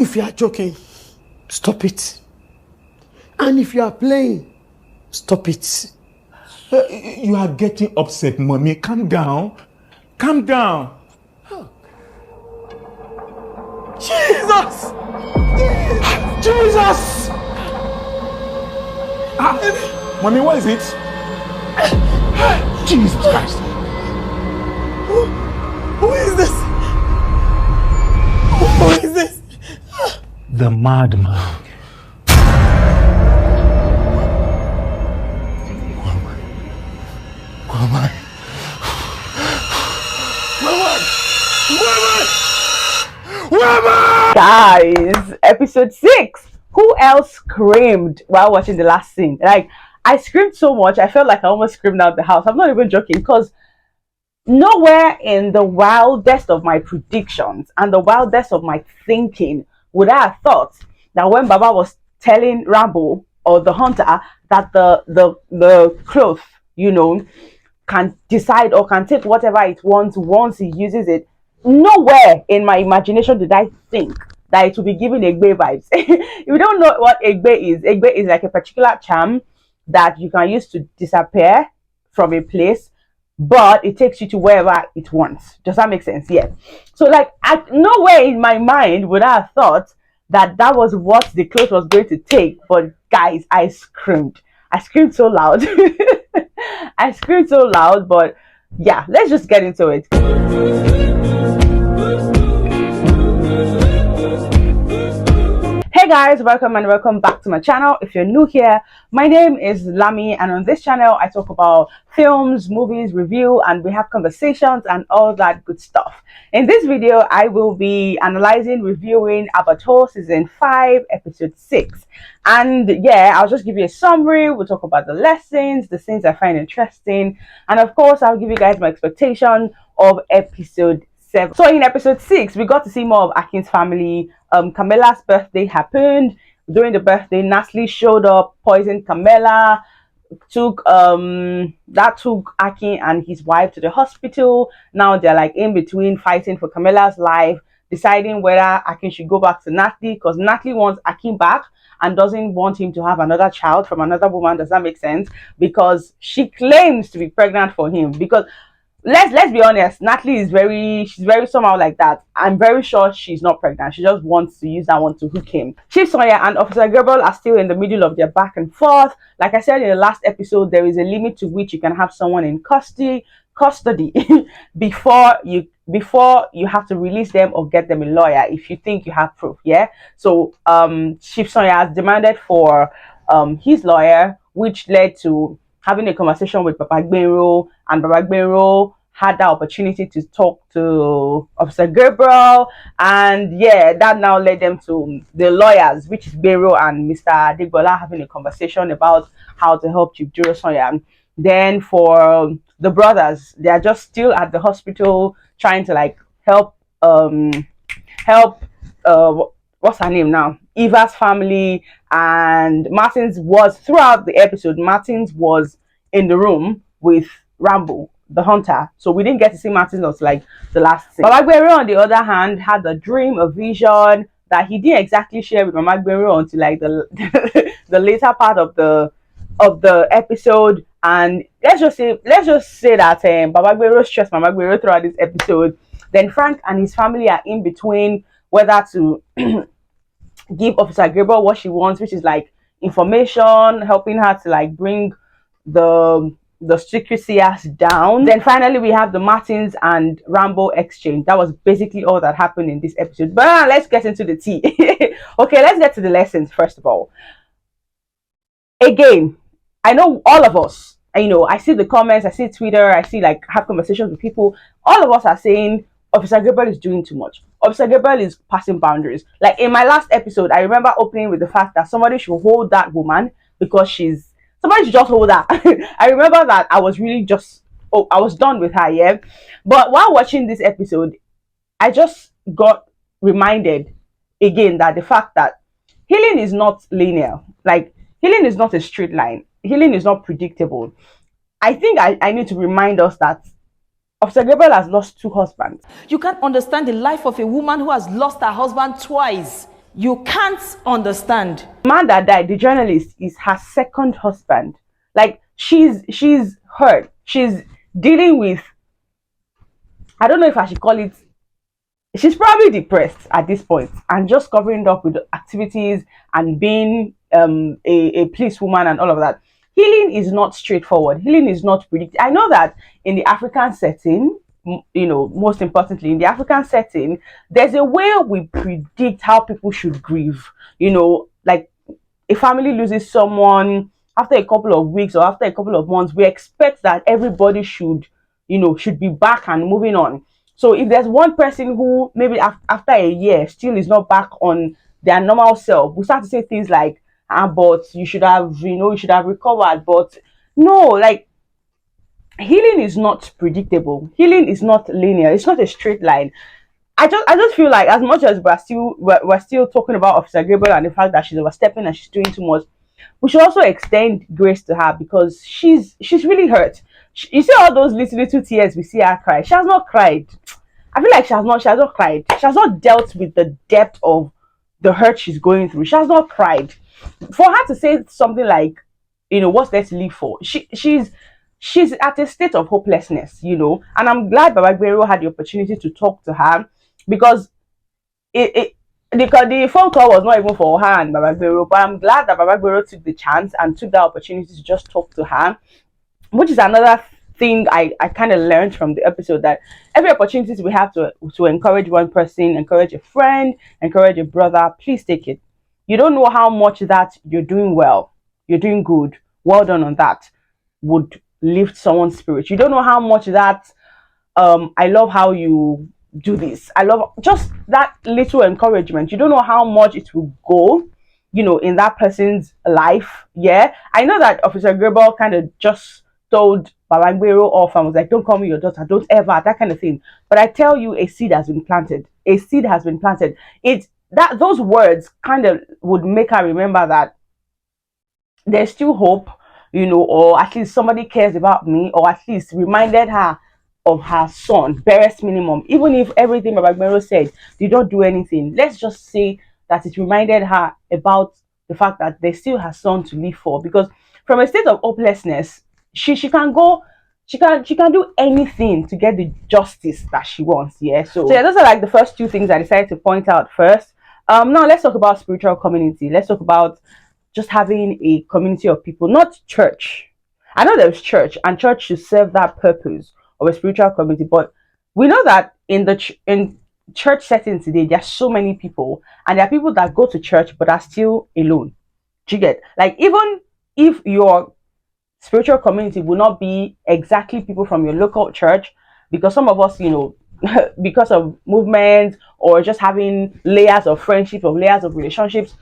If you are joking, stop it. And if you are playing, stop it. You are getting upset, mommy. Calm down. Calm down. Jesus! Jesus! Mommy, what is it? Jesus Christ. Who is this? Who is this? The madman. Guys, episode 6. Who else screamed while watching the last scene? Like, I screamed so much, I felt like I almost screamed out the house. I'm not even joking, because nowhere in the wildest of my predictions and the wildest of my thinking would I have thought that when Baba was telling Rambo or the hunter that the cloth, you know, can decide or can take whatever it wants once he uses it. Nowhere in my imagination did I think that it would be giving Egbe vibes. If you don't know what Egbe is like a particular charm that you can use to disappear from a place, but it takes you to wherever it wants. Does that make sense? Yeah. So like, nowhere in my mind would I have thought that that was what the cloth was going to take. But guys, I screamed so loud. I screamed so loud. But yeah, let's just get into it. Hey guys, welcome back to my channel. If you're new here, my name is Lami, and on this channel I talk about films, movies, review, and we have conversations and all that good stuff. In this video I will be analyzing, reviewing Abattoir season 5 episode 6, and yeah, I'll just give you a summary. We'll talk about the lessons, the things I find interesting, and of course I'll give you guys my expectation of episode 7. So in episode 6 we got to see more of Akin's family. Camilla's birthday happened. During the birthday, Natalie showed up, poisoned Camilla, took Akin and his wife to the hospital. Now they're like in between, fighting for Camilla's life, deciding whether Akin should go back to Natalie, because Natalie wants Akin back and doesn't want him to have another child from another woman. Does that make sense? Because she claims to be pregnant for him. Because let's be honest, Natalie is she's very somehow like that. I'm very sure she's not pregnant. She just wants to use that one to hook him. Chief Sonia and Officer Gabriel are still in the middle of their back and forth. Like I said in the last episode, there is a limit to which you can have someone in custody before you have to release them or get them a lawyer if you think you have proof. Yeah. So Chief Sonia has demanded for his lawyer, which led to having a conversation with Papa Gbero, and Papa Gbero had that opportunity to talk to Officer Gabriel, and yeah, that now led them to the lawyers, which is Gbero and Mr. Adegbola, having a conversation about how to help Chief Juro Sonia. Then for the brothers, they are just still at the hospital trying to like help what's her name now? Eva's family. And Martins was, throughout the episode, Martins was in the room with Rambo, the hunter. So we didn't get to see Martins until like the last scene. Mama Gbero, on the other hand, had a dream, a vision that he didn't exactly share with Mama Gbero until like the the later part of the episode. And let's just say that Baba Gbero stressed Mama Gbero throughout this episode. Then Frank and his family are in between whether to give Officer Gabriel what she wants, which is like information, helping her to like bring the secrecy down. Then finally we have the Martins and Rambo exchange. That was basically all that happened in this episode. But let's get into the tea. Okay, let's get to the lessons first of all. Again, I know all of us, I see the comments, I see Twitter, I see like have conversations with people. All of us are saying Officer Gabriel is doing too much. Officer Gabriel is passing boundaries. Like in my last episode, I remember opening with the fact that somebody should hold that woman because somebody should just hold her. I remember that I was really I was done with her, yeah. But while watching this episode, I just got reminded again that the fact that healing is not linear. Like healing is not a straight line. Healing is not predictable. I think I need to remind us that Officer Gabriel has lost 2 husbands. You can't understand the life of a woman who has lost her husband twice. You can't understand. The man that died, the journalist, is her second husband. Like, she's hurt. She's dealing with, I don't know if I should call it, she's probably depressed at this point and just covering up with activities and being a policewoman and all of that. Healing is not straightforward. Healing is not predicted. I know that in the African setting, most importantly in the African setting, there's a way we predict how people should grieve. Like, a family loses someone after a couple of weeks or after a couple of months, we expect that everybody should be back and moving on. So if there's one person who maybe after a year still is not back on their normal self, we start to say things like, but you should have recovered. But no, like, healing is not predictable. Healing is not linear. It's not a straight line. I just feel like, as much as we're still talking about Officer Gabriel and the fact that she's overstepping and she's doing too much, we should also extend grace to her, because she's really hurt. You see all those little tears we see her cry. She has not cried. I feel like she has not cried. She has not dealt with the depth of the hurt she's going through. She has not cried. For her to say something like, what's there to live for? She's at a state of hopelessness, and I'm glad Baba Gbero had the opportunity to talk to her, because the phone call was not even for her and Baba Gbero, but I'm glad that Baba Gbero took the chance and took that opportunity to just talk to her, which is another thing I kind of learned from the episode, that every opportunity we have to encourage one person, encourage a friend, encourage a brother, please take it. You don't know how much that you're doing well, you're doing good, well done on that, would lift someone's spirit. You don't know how much that I love how you do this, I love just that little encouragement. You don't know how much it will go in that person's life. Yeah, I know that Officer Gabriel kind of just told Baba Gbero off and was like, don't call me your daughter, don't ever, that kind of thing. But I tell you, a seed has been planted. A seed has been planted. Those words kind of would make her remember that there's still hope, or at least somebody cares about me, or at least reminded her of her son, barest minimum. Even if everything Baba Gbero said did not do anything, let's just say that it reminded her about the fact that there's still her son to live for. Because from a state of hopelessness, she can go, she can do anything to get the justice that she wants. Yeah. So yeah, those are like the first two things I decided to point out first. Now let's talk about spiritual community. Let's talk about just having a community of people, not church. I know there's church, and church should serve that purpose of a spiritual community, but we know that in church settings today, there are so many people, and there are people that go to church but are still alone. Do you get? Like, even if your spiritual community will not be exactly people from your local church, because some of us, because of movement or just having layers of friendship or layers of relationships,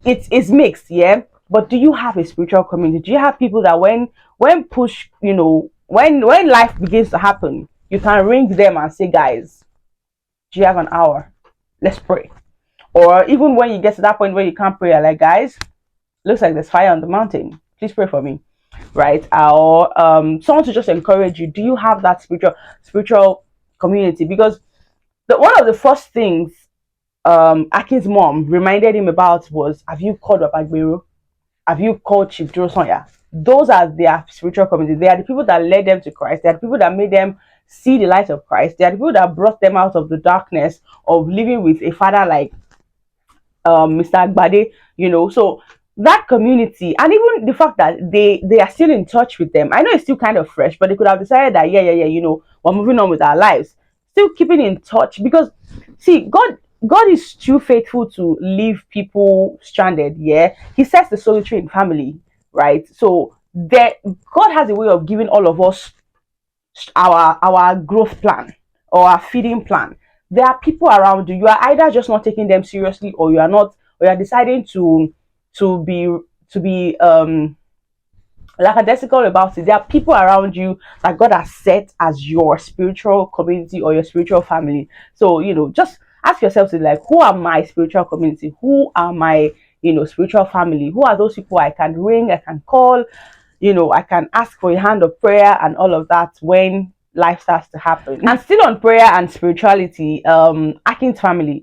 it's mixed. Yeah. But do you have a spiritual community? Do you have people that when push, when life begins to happen, you can ring them and say, guys, do you have an hour? Let's pray. Or even when you get to that point where you can't pray, you're like, guys, looks like there's fire on the mountain, please pray for me. Right? Or someone to just encourage you. Do you have that spiritual community? Because one of the first things Akin's mom reminded him about was, have you called Baba Gbero? Have you called Chief Josonya? Those are their spiritual community. They are the people that led them to Christ. They are the people that made them see the light of Christ. They are the people that brought them out of the darkness of living with a father like Mr. Agbade, So that community, and even the fact that they are still in touch with them. I know it's still kind of fresh, but they could have decided that we're moving on with our lives, still keeping in touch. Because see, God is too faithful to leave people stranded. Yeah, He sets the solitary in family, right? So God has a way of giving all of us our growth plan or our feeding plan. There are people around you. You are either just not taking them seriously, or you are not, or you are deciding to be lackadaisical about it. There are people around you that God has set as your spiritual community or your spiritual family. So just ask yourself, like, who are my spiritual community? Who are my spiritual family? Who are those people I can ring, I can call, I can ask for a hand of prayer and all of that when life starts to happen. And still on prayer and spirituality, Akin's family,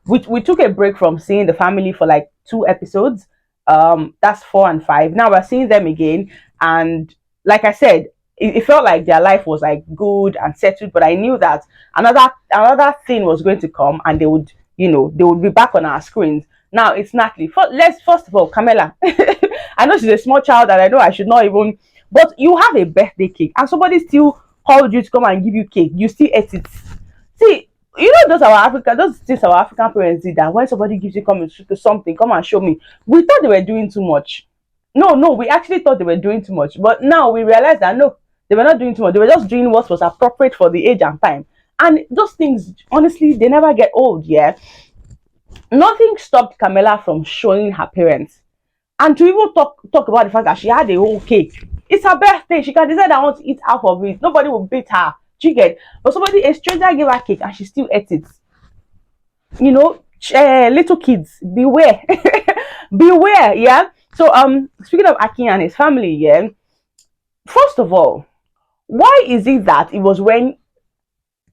we took a break from seeing the family for like 2 episodes. That's 4 and 5. Now we're seeing them again, and like I said, it felt like their life was like good and settled, but I knew that another thing was going to come, and they would be back on our screens. Now it's Natalie. Let's first of all, Camilla. I know she's a small child, and I know I should not even. But you have a birthday cake, and somebody still called you to come and give you cake. You still ate it. See, those things our African parents did, that when somebody gives you come to something, come and show me. We thought they were doing too much. No, we actually thought they were doing too much. But now we realize that no, they were not doing too much. They were just doing what was appropriate for the age and time. And those things, honestly, they never get old, yeah. Nothing stopped Camilla from showing her parents. And to even talk about the fact that she had a whole cake. It's her birthday. She can decide I want to eat half of it. Nobody will beat her. She get. But a stranger gave her cake and she still ate it. Little kids, beware. Beware, yeah. So speaking of Akin and his family, yeah. First of all, why is it that it was when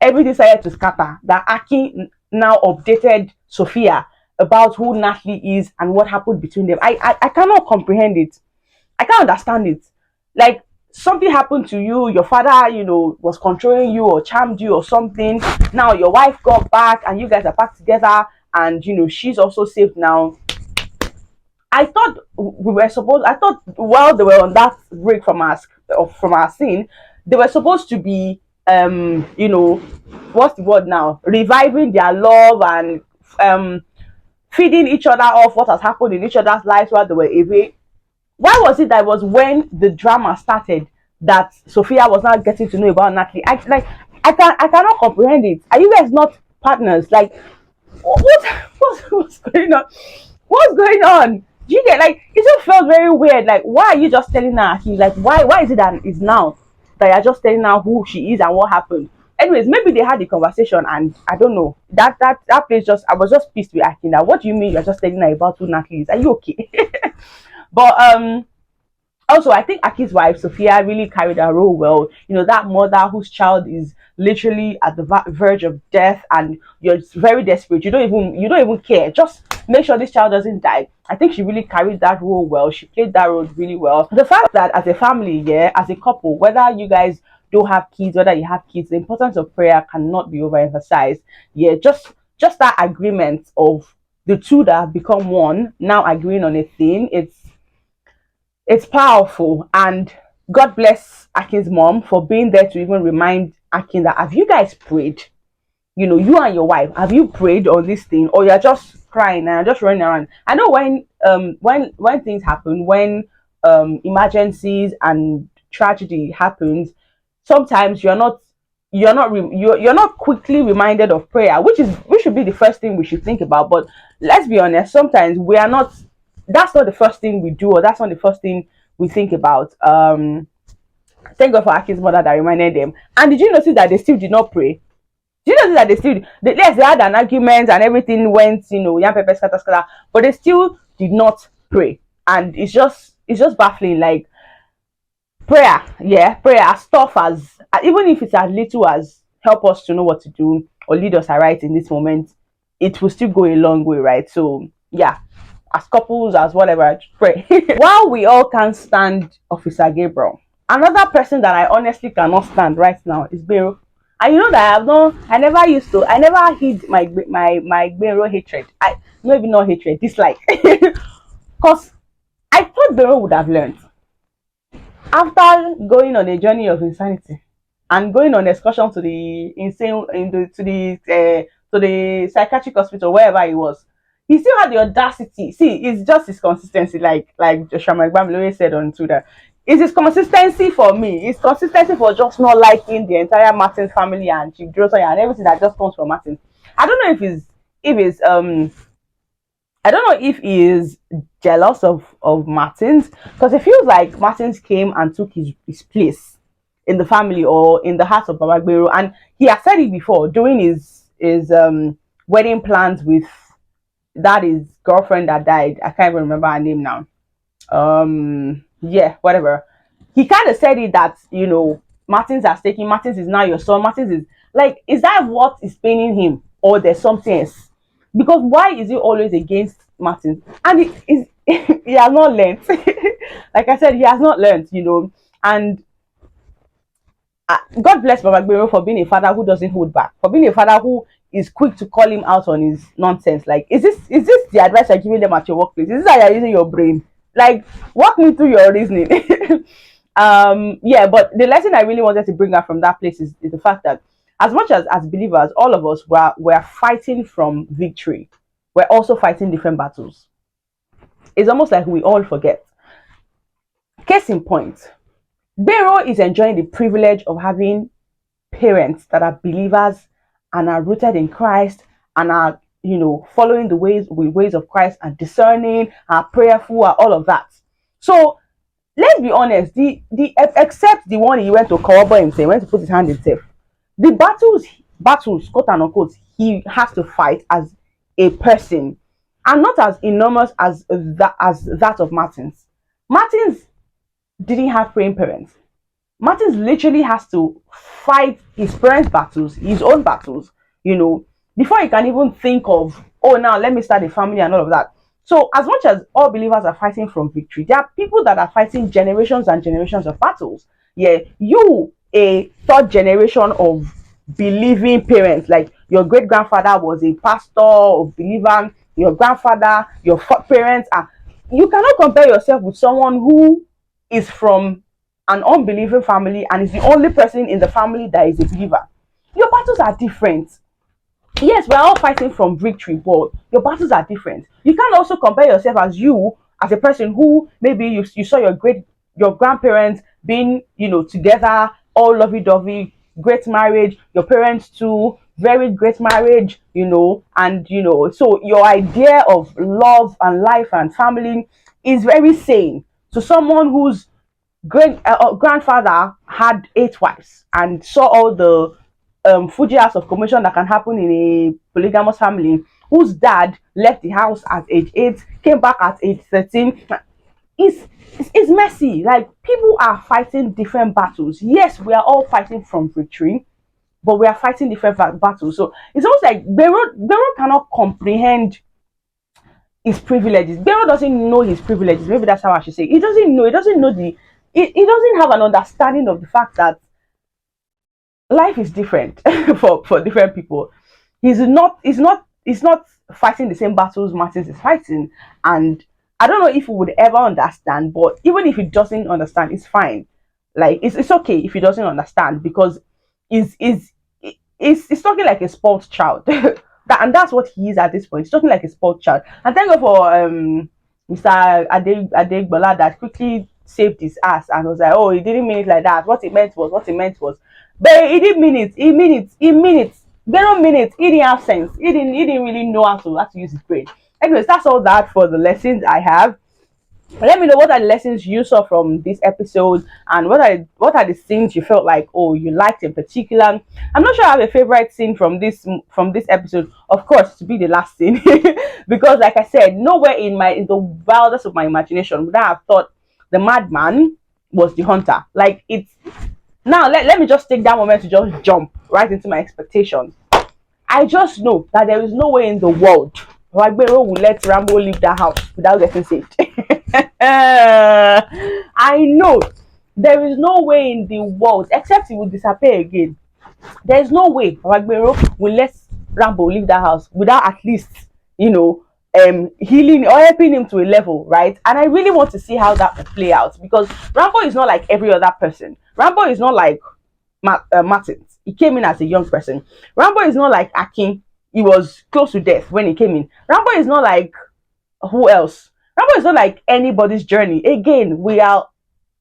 everything started to scatter that Akin now updated Sophia about who Natalie is and what happened between them? I cannot comprehend it. I can't understand it. Like, something happened to you, your father, was controlling you or charmed you or something. Now your wife got back and you guys are back together, and she's also safe now. I thought while they were on that break from our scene, they were supposed to be what's the word now? Reviving their love and feeding each other off what has happened in each other's lives while they were away. Why was it that it was when the drama started that Sophia was not getting to know about Natalie? I cannot comprehend it. Are you guys not partners? Like, what's going on? What's going on? Do you get, like, it just felt very weird. Like, why are you just telling her? Like, why is it that it's now that you're just telling her who she is and what happened? Anyways, maybe they had a conversation, and I don't know. That place, I was just pissed with Akin. That, what do you mean you're just telling her about who Natalie is? Are you okay? But also, I think Aki's wife Sophia really carried her role well. That mother whose child is literally at the verge of death, and you're very desperate. You don't even care. Just make sure this child doesn't die. I think she really carried that role well. She played that role really well. The fact that as a family, yeah, as a couple, whether you guys don't have kids, whether you have kids, the importance of prayer cannot be overemphasized. Yeah, just that agreement of the two that have become one now agreeing on a thing. It's powerful, and God bless Akin's mom for being there to even remind Akin that, have you guys prayed? You and your wife, have you prayed on this thing, or you're just crying and just running around? I know when things happen, when emergencies and tragedy happens, sometimes you're not quickly reminded of prayer, which should be the first thing we should think about. But let's be honest, sometimes we are not. That's not the first thing we do, or that's not the first thing we think about. Thank God for Akin's mother that reminded them. And did you notice that they still did not pray? Did you notice that yes, they had an argument and everything went, yam pepper scatter, but they still did not pray. And it's just baffling. Like, prayer, yeah, prayer, as tough as, even if it's as little as help us to know what to do or lead us aright in this moment, it will still go a long way, right? So yeah, as couples, as whatever, pray. While we all can't stand Officer Gabriel, another person that I honestly cannot stand right now is Bero. And you know that I never hid my Bero hatred. Not hatred, dislike. Because I thought Bero would have learned. After going on a journey of insanity and going on excursion to the psychiatric hospital, wherever he was, he still had the audacity. See, it's just his consistency, like Bamiloye said on Twitter. It's his consistency for me. It's consistency for just not liking the entire Martin family and Chief Josiah and everything that just comes from Martin. I don't know if he is jealous of Martins, because it feels like Martins came and took his place in the family or in the heart of Baba Gbero, and he has said it before doing his wedding plans with his girlfriend that died. I can't even remember her name now. Yeah, whatever. He kind of said it that Martins has taken, Martins is now your son, Martins is like, is that what is paining him, or there's something else? Because why is he always against Martins? And he is he has not learned. Like I said, he has not learned, and God bless Baba Gbero for being a father who doesn't hold back, for being a father who is quick to call him out on his nonsense. Like, is this the advice you're giving them at your workplace? Is this how you're using your brain? Like, walk me through your reasoning. Yeah, but the lesson I really wanted to bring out from that place is the fact that as much as believers, all of us were fighting from victory. We're also fighting different battles. It's almost like we all forget. Case in point, Bero is enjoying the privilege of having parents that are believers and are rooted in Christ and are, following the ways of Christ, and discerning, are prayerful, and all of that. So let's be honest, the except the one he went to cover himself, went to put his hand himself, the battles, quote and unquote, he has to fight as a person are not as enormous as that of Martins. Martins didn't have praying parents. Martins literally has to fight his parents' battles, his own battles, before he can even think of, oh, now let me start a family and all of that. So, as much as all believers are fighting from victory, there are people that are fighting generations and generations of battles. Yeah, you, a third generation of believing parents, like your great grandfather was a pastor or believer, your grandfather, your parents are. You cannot compare yourself with someone who is from an unbelieving family and is the only person in the family that is a believer. Your battles are different. Yes, we're all fighting from victory, but your battles are different. You can't also compare yourself as a person who maybe you saw your grandparents being, together, all lovey-dovey, great marriage, your parents too, very great marriage, and so your idea of love and life and family is very sane to someone whose great grandfather had 8 wives and saw all the Fuji house of commotion that can happen in a polygamous family, whose dad left the house at age 8, came back at age 13. It's messy. Like, people are fighting different battles. Yes, we are all fighting from victory, but we are fighting different battles. So it's almost like Bero cannot comprehend his privileges. Bero doesn't know his privileges. Maybe that's how I should say. He doesn't know. He doesn't know he doesn't have an understanding of the fact that life is different for different people. He's not fighting the same battles Martins is fighting, and I don't know if he would ever understand. But even if he doesn't understand, it's fine. Like, it's okay if he doesn't understand, because is talking like a spoiled child. And that's what he is at this point. He's talking like a spoiled child. And thank God for Mr. Adegbola that quickly saved his ass and was like, oh, he didn't mean it like that. What he meant was. But he didn't mean it. He mean it. They don't mean it. He didn't have sense. He didn't really know how to use his brain. Anyways, that's all that for the lessons I have. Let me know what are the lessons you saw from this episode, and what are the scenes you felt like, oh, you liked in particular. I'm not sure I have a favorite scene from this episode. Of course, to be the last scene, because like I said, nowhere in the wildest of my imagination would I have thought the madman was the hunter. Like, it's now let me just take that moment to just jump right into my expectations. I just know that there is no way in the world Wagbero will let Rambo leave that house without getting saved. I know there is no way in the world, except he will disappear again. There is no way Wagbero will let Rambo leave that house without at least, healing or helping him to a level, right? And I really want to see how that will play out, because Rambo is not like every other person. Rambo is not like Martins. He came in as a young person. Rambo is not like Akin. He was close to death when he came in. Rambo is not like who else? Rambo is not like anybody's journey. Again, we are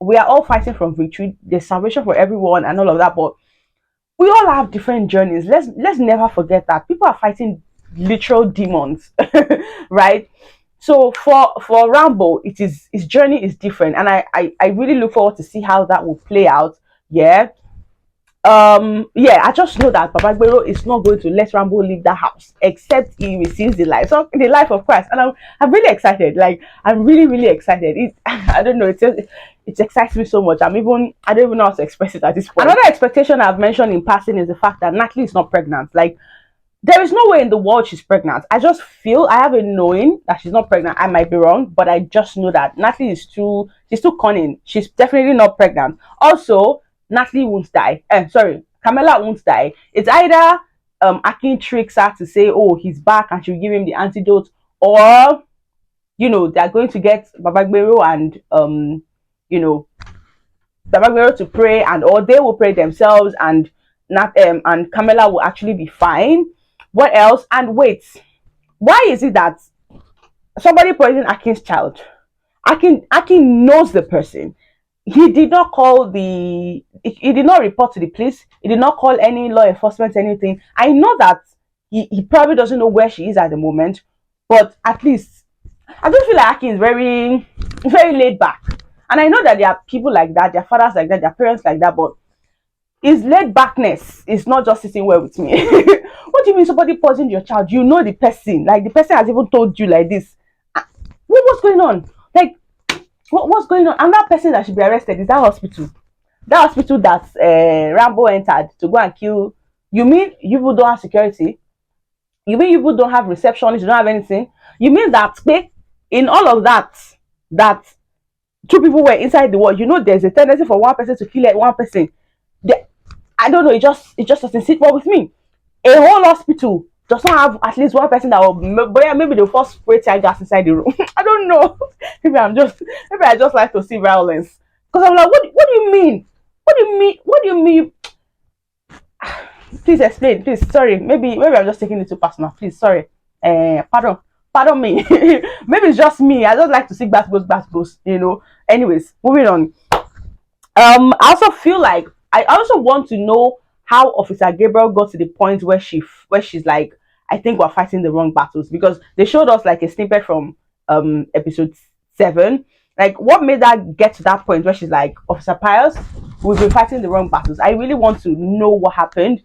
all fighting from victory. There's salvation for everyone and all of that, but we all have different journeys. Let's never forget that people are fighting literal demons, right? So for Rambo, his journey is different, and I really look forward to see how that will play out. Yeah. yeah, I just know that Papa Gbero is not going to let Rambo leave that house except he receives the life of Christ. And I'm really excited. Like, I'm really excited. I don't know, it excites me so much. I don't even know how to express it at this point. Another expectation I've mentioned in passing is the fact that Natalie is not pregnant. Like, there is no way in the world she's pregnant. I just feel, I have a knowing that she's not pregnant. I might be wrong, but I just know that Natalie she's too cunning. She's definitely not pregnant. Also, Natalie won't die. Sorry, Camilla won't die. It's either Akin tricks her to say, oh, he's back, and she'll give him the antidote, or they're going to get Babagbero and Babagbero to pray, or they will pray themselves, and and Camilla will actually be fine. What else? And wait, why is it that somebody poisoned Akin's child? Akin knows the person. He did not he did not report to the police. He did not call any law enforcement, anything. I know that he probably doesn't know where she is at the moment, but at least I don't feel like Akin is very laid back. And I know that there are people like that, their fathers like that, their parents like that, but his laid backness is not just sitting well with me. What do you mean somebody poisoned your child? You know the person. Like, the person has even told you like this. What's going on? Like, what's going on? And that person that should be arrested is that hospital. That hospital that Rambo entered to go and kill. You mean you people don't have security? You mean you people don't have receptionists? You don't have anything? You mean that in all of that two people were inside the wall? There's a tendency for one person to kill one person. I don't know. It just doesn't sit well with me. A whole hospital does not have at least one person that will, maybe they'll first spray tear gas inside the room. I don't know. Maybe I just like to see violence. Because I'm like, what do you mean? What do you mean? Please explain, please. Sorry, maybe I'm just taking it too personal. Please, sorry. Pardon me. Maybe it's just me. I just like to see bat goes. Anyways, moving on. I also feel like I also want to know how Officer Gabriel got to the point where she's like, I think we're fighting the wrong battles, because they showed us like a snippet from episode 7. Like, what made her get to that point where she's like, Officer Pius, we've been fighting the wrong battles. I really want to know what happened.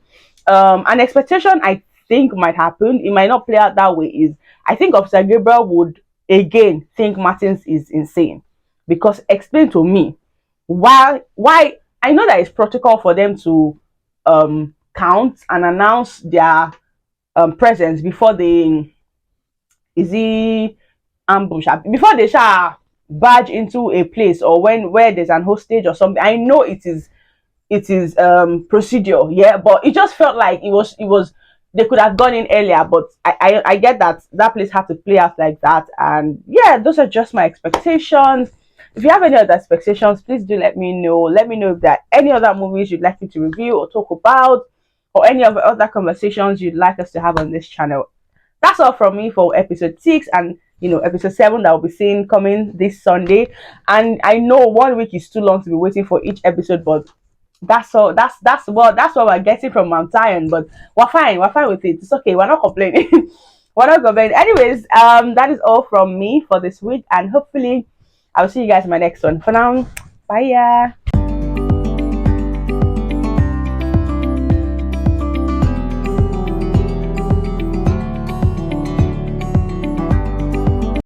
An expectation I think might happen, it might not play out that way, is I think Officer Gabriel would again think Martins is insane. Because explain to me why I know that it's protocol for them to count and announce their presence before they ambush, before they shall barge into a place, or where there's an hostage or something. I know it is procedure, yeah, but it just felt like it was they could have gone in earlier, but I get that place had to play out like that. And yeah, those are just my expectations. If you have any other expectations, please do let me know. Let me know if there are any other movies you'd like me to review or talk about, or any of the other conversations you'd like us to have on this channel. That's all from me for episode 6 and episode 7 that will be seen coming this Sunday. And I know 1 week is too long to be waiting for each episode, but that's all. That's what we're getting from Mount Zion. But we're fine with it. It's okay. We're not complaining. We're not complaining. Anyways, that is all from me for this week, and hopefully I'll see you guys in my next one. For now, bye.